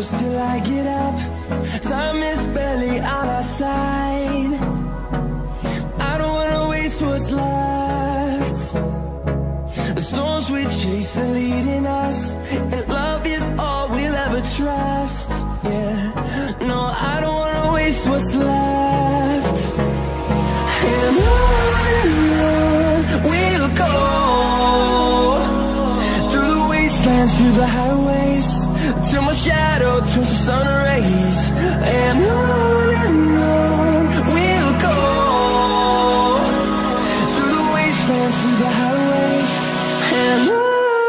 close till I get up. Time is barely on our side. I don't wanna waste what's left. The storms we chase are leading us, and love is all we'll ever trust. Yeah, no, I don't wanna waste what's left. And on we'll go, through the wastelands, through the highways, till my shadow turns to sun rays. And on we'll go, through the wastelands, through the highways, and on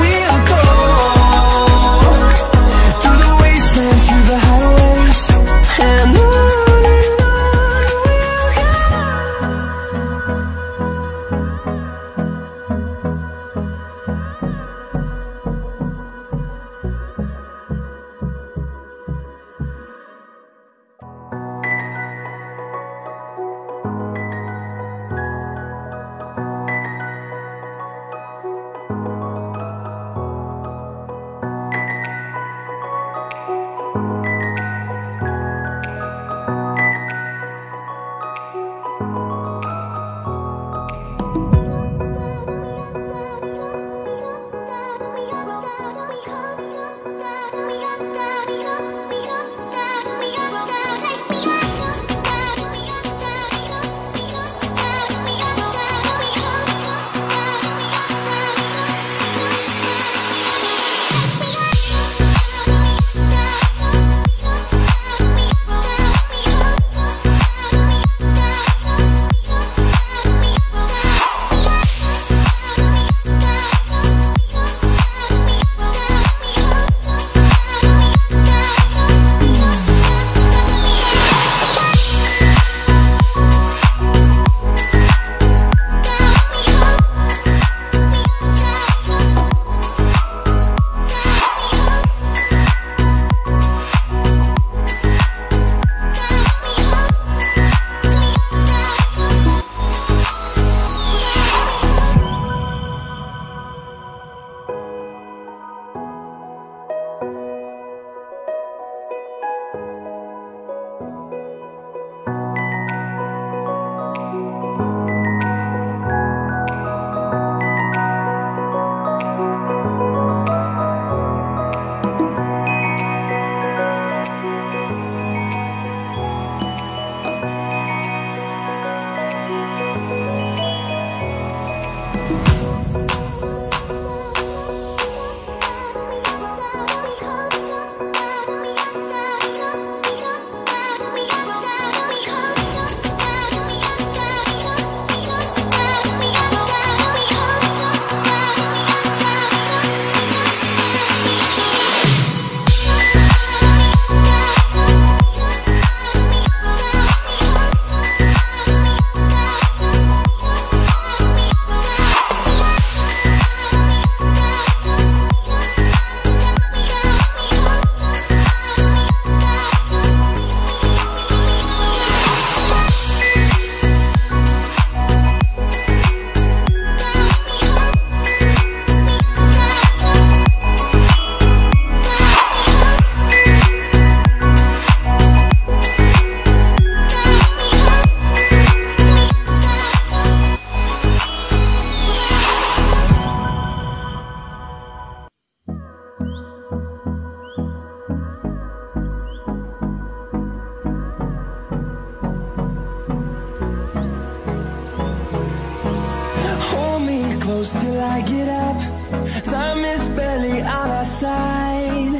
we'll go. Through the wastelands, through close till I get up. Time is barely on our side.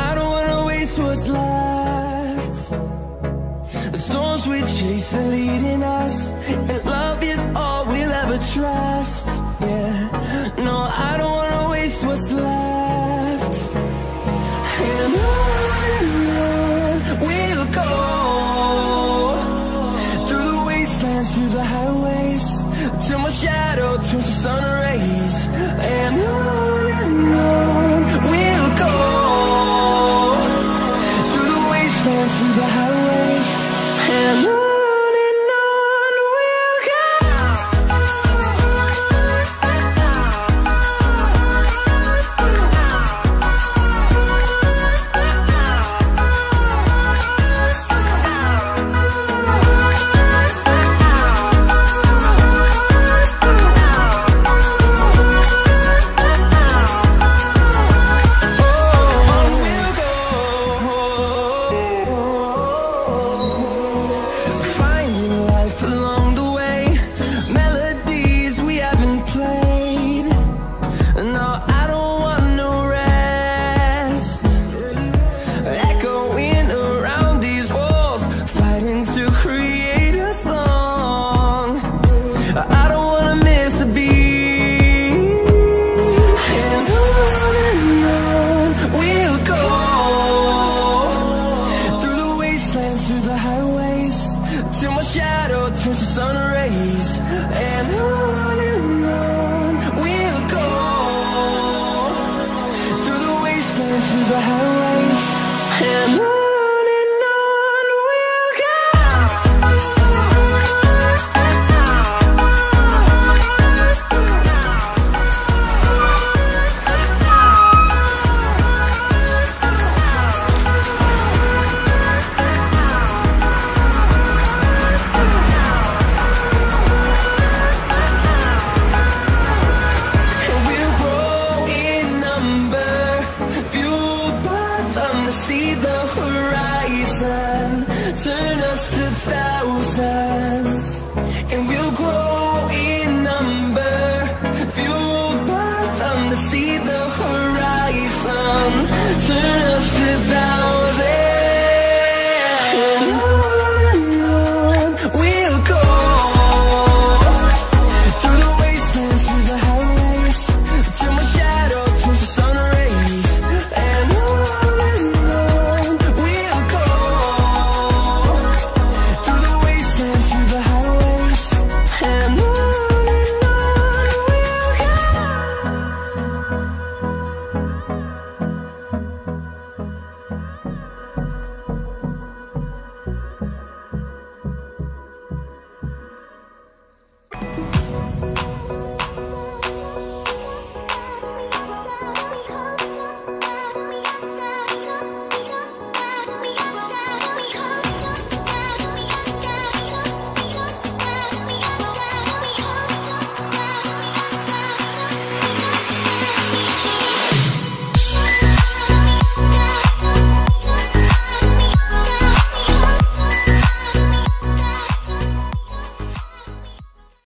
I don't wanna waste what's left. The storms we chase are leading us, and love is all we'll ever trust. Yeah, no, I don't wanna waste what's left. And on we'll go, through the wastelands, through the highways, till my shadow turns to sun rays. And on we'll go, through the wastelands, through the highways, and on we'll go. See the horizon.